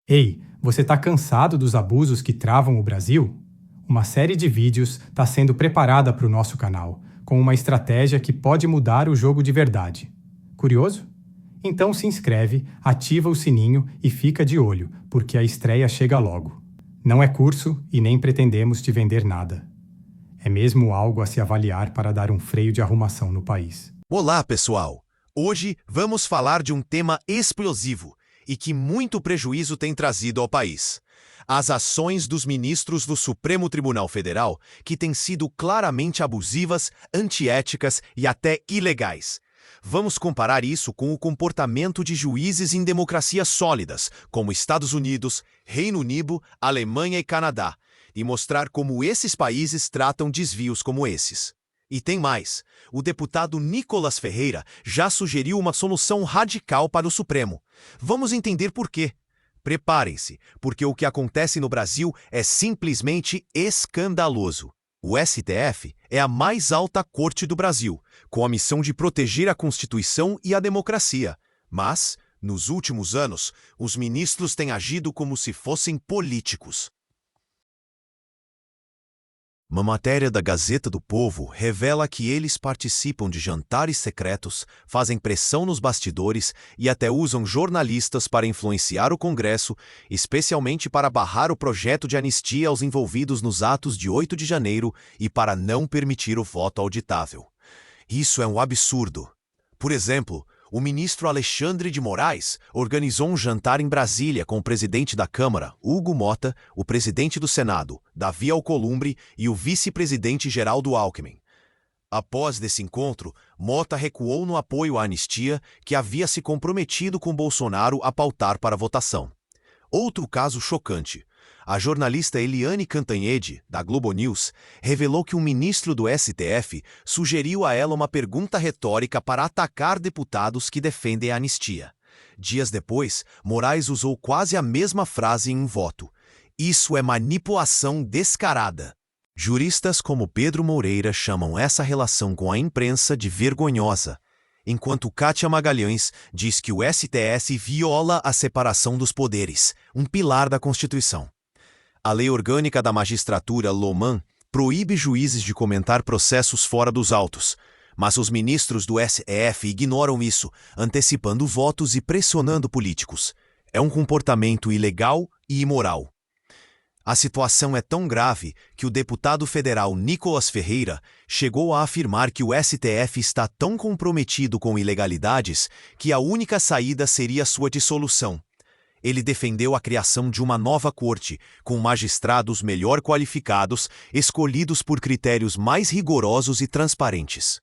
Ei, você está cansado dos abusos que travam o Brasil? Uma série de vídeos está sendo preparada para o nosso canal, com uma estratégia que pode mudar o jogo de verdade. Curioso? Então se inscreve, ativa o sininho e fica de olho, porque a estreia chega logo. Não é curso e nem pretendemos te vender nada. É mesmo algo a se avaliar para dar um freio de arrumação no país. Olá, pessoal! Hoje vamos falar de um tema explosivo e que muito prejuízo tem trazido ao país. As ações dos ministros do Supremo Tribunal Federal, que têm sido claramente abusivas, antiéticas e até ilegais. Vamos comparar isso com o comportamento de juízes em democracias sólidas, como Estados Unidos, Reino Unido, Alemanha e Canadá, e mostrar como esses países tratam desvios como esses. E tem mais. O deputado Nicolas Ferreira já sugeriu uma solução radical para o Supremo. Vamos entender por quê. Preparem-se, porque o que acontece no Brasil é simplesmente escandaloso. O STF é a mais alta corte do Brasil, com a missão de proteger a Constituição e a democracia. Mas, nos últimos anos, os ministros têm agido como se fossem políticos. Uma matéria da Gazeta do Povo revela que eles participam de jantares secretos, fazem pressão nos bastidores e até usam jornalistas para influenciar o Congresso, especialmente para barrar o projeto de anistia aos envolvidos nos atos de 8 de janeiro e para não permitir o voto auditável. Isso é um absurdo. Por exemplo, o ministro Alexandre de Moraes organizou um jantar em Brasília com o presidente da Câmara, Hugo Mota, o presidente do Senado, Davi Alcolumbre, e o vice-presidente Geraldo Alckmin. Após desse encontro, Mota recuou no apoio à anistia que havia se comprometido com Bolsonaro a pautar para votação. Outro caso chocante. A jornalista Eliane Cantanhede, da Globo News, revelou que um ministro do STF sugeriu a ela uma pergunta retórica para atacar deputados que defendem a anistia. Dias depois, Moraes usou quase a mesma frase em um voto. Isso é manipulação descarada. Juristas como Pedro Moreira chamam essa relação com a imprensa de vergonhosa, enquanto Kátia Magalhães diz que o STF viola a separação dos poderes, um pilar da Constituição. A Lei Orgânica da Magistratura, LOMAN, proíbe juízes de comentar processos fora dos autos, mas os ministros do STF ignoram isso, antecipando votos e pressionando políticos. É um comportamento ilegal e imoral. A situação é tão grave que o deputado federal Nicolas Ferreira chegou a afirmar que o STF está tão comprometido com ilegalidades que a única saída seria sua dissolução. Ele defendeu a criação de uma nova corte, com magistrados melhor qualificados, escolhidos por critérios mais rigorosos e transparentes.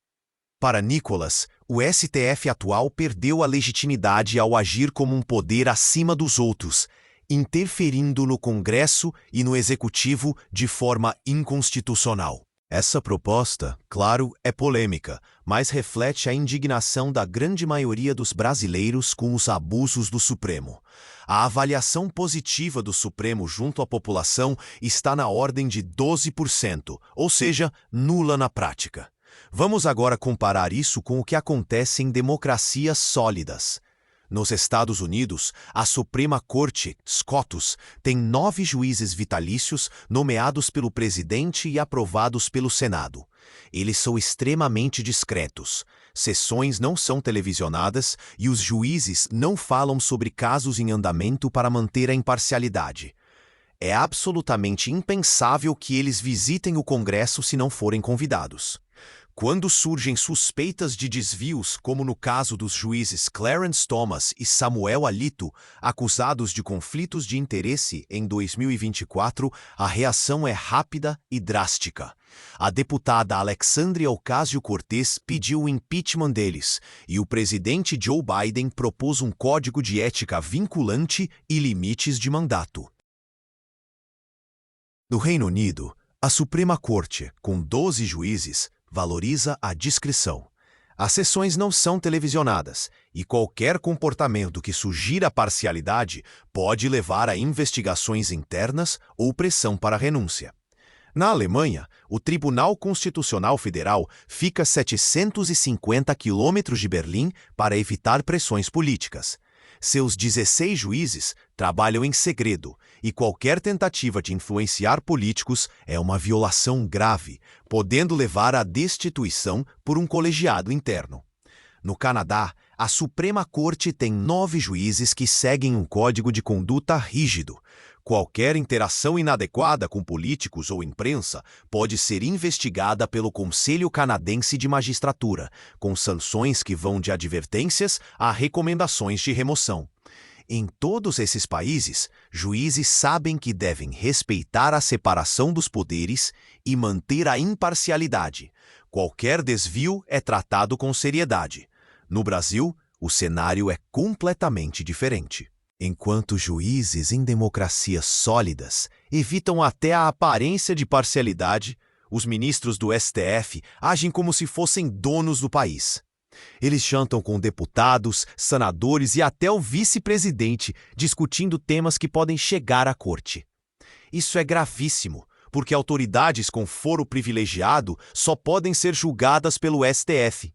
Para Nicolas, o STF atual perdeu a legitimidade ao agir como um poder acima dos outros, interferindo no Congresso e no Executivo de forma inconstitucional. Essa proposta, claro, é polêmica, mas reflete a indignação da grande maioria dos brasileiros com os abusos do Supremo. A avaliação positiva do Supremo junto à população está na ordem de 12%, ou seja, nula na prática. Vamos agora comparar isso com o que acontece em democracias sólidas. Nos Estados Unidos, a Suprema Corte, SCOTUS, tem 9 juízes vitalícios nomeados pelo presidente e aprovados pelo Senado. Eles são extremamente discretos. Sessões não são televisionadas e os juízes não falam sobre casos em andamento para manter a imparcialidade. É absolutamente impensável que eles visitem o Congresso se não forem convidados. Quando surgem suspeitas de desvios, como no caso dos juízes Clarence Thomas e Samuel Alito, acusados de conflitos de interesse em 2024, a reação é rápida e drástica. A deputada Alexandria Ocasio-Cortez pediu o impeachment deles, e o presidente Joe Biden propôs um código de ética vinculante e limites de mandato. No Reino Unido, a Suprema Corte, com 12 juízes, valoriza a discrição. As sessões não são televisionadas e qualquer comportamento que sugira parcialidade pode levar a investigações internas ou pressão para renúncia. Na Alemanha, o Tribunal Constitucional Federal fica a 750 quilômetros de Berlim para evitar pressões políticas. Seus 16 juízes trabalham em segredo e qualquer tentativa de influenciar políticos é uma violação grave, podendo levar à destituição por um colegiado interno. No Canadá, a Suprema Corte tem 9 juízes que seguem um código de conduta rígido. Qualquer interação inadequada com políticos ou imprensa pode ser investigada pelo Conselho Canadense de Magistratura, com sanções que vão de advertências a recomendações de remoção. Em todos esses países, juízes sabem que devem respeitar a separação dos poderes e manter a imparcialidade. Qualquer desvio é tratado com seriedade. No Brasil, o cenário é completamente diferente. Enquanto juízes em democracias sólidas evitam até a aparência de parcialidade, os ministros do STF agem como se fossem donos do país. Eles jantam com deputados, senadores e até o vice-presidente, discutindo temas que podem chegar à corte. Isso é gravíssimo, porque autoridades com foro privilegiado só podem ser julgadas pelo STF.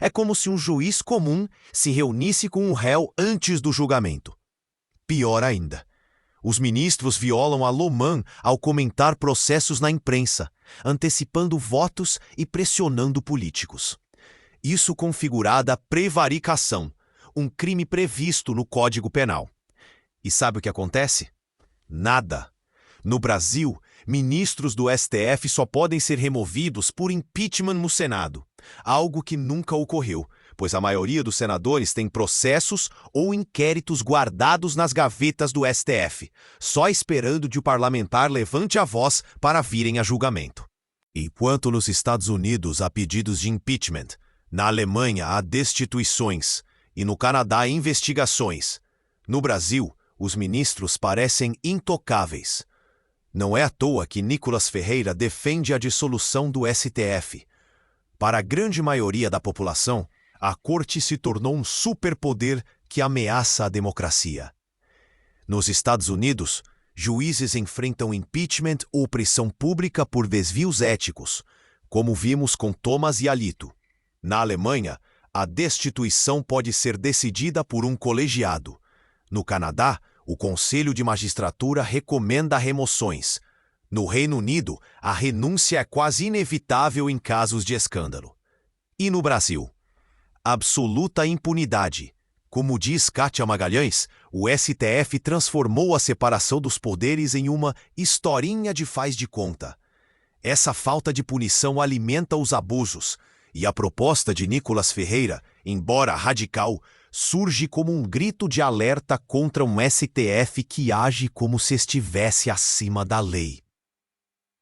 É como se um juiz comum se reunisse com um réu antes do julgamento. Pior ainda, os ministros violam a Loman ao comentar processos na imprensa, antecipando votos e pressionando políticos. Isso configurada prevaricação, um crime previsto no Código Penal. E sabe o que acontece? Nada. No Brasil, ministros do STF só podem ser removidos por impeachment no Senado, algo que nunca ocorreu, pois a maioria dos senadores tem processos ou inquéritos guardados nas gavetas do STF, só esperando que o parlamentar levante a voz para virem a julgamento. Enquanto nos Estados Unidos há pedidos de impeachment, na Alemanha há destituições e no Canadá investigações, no Brasil os ministros parecem intocáveis. Não é à toa que Nicolas Ferreira defende a dissolução do STF. Para a grande maioria da população, a Corte se tornou um superpoder que ameaça a democracia. Nos Estados Unidos, juízes enfrentam impeachment ou pressão pública por desvios éticos, como vimos com Thomas e Alito. Na Alemanha, a destituição pode ser decidida por um colegiado. No Canadá, o Conselho de Magistratura recomenda remoções. No Reino Unido, a renúncia é quase inevitável em casos de escândalo. E no Brasil? Absoluta impunidade. Como diz Kátia Magalhães, o STF transformou a separação dos poderes em uma historinha de faz de conta. Essa falta de punição alimenta os abusos, e a proposta de Nicolas Ferreira, embora radical, surge como um grito de alerta contra um STF que age como se estivesse acima da lei.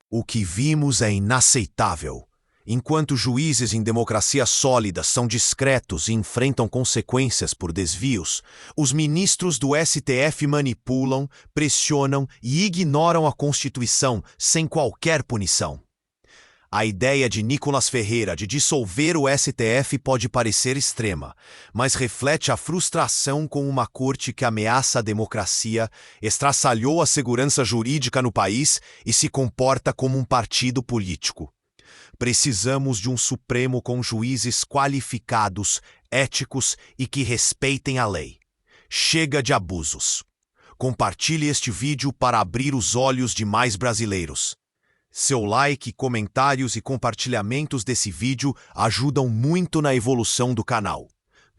O que vimos é inaceitável. Enquanto juízes em democracias sólidas são discretos e enfrentam consequências por desvios, os ministros do STF manipulam, pressionam e ignoram a Constituição sem qualquer punição. A ideia de Nicolas Ferreira de dissolver o STF pode parecer extrema, mas reflete a frustração com uma corte que ameaça a democracia, estraçalhou a segurança jurídica no país e se comporta como um partido político. Precisamos de um Supremo com juízes qualificados, éticos e que respeitem a lei. Chega de abusos. Compartilhe este vídeo para abrir os olhos de mais brasileiros. Seu like, comentários e compartilhamentos desse vídeo ajudam muito na evolução do canal.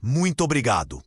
Muito obrigado!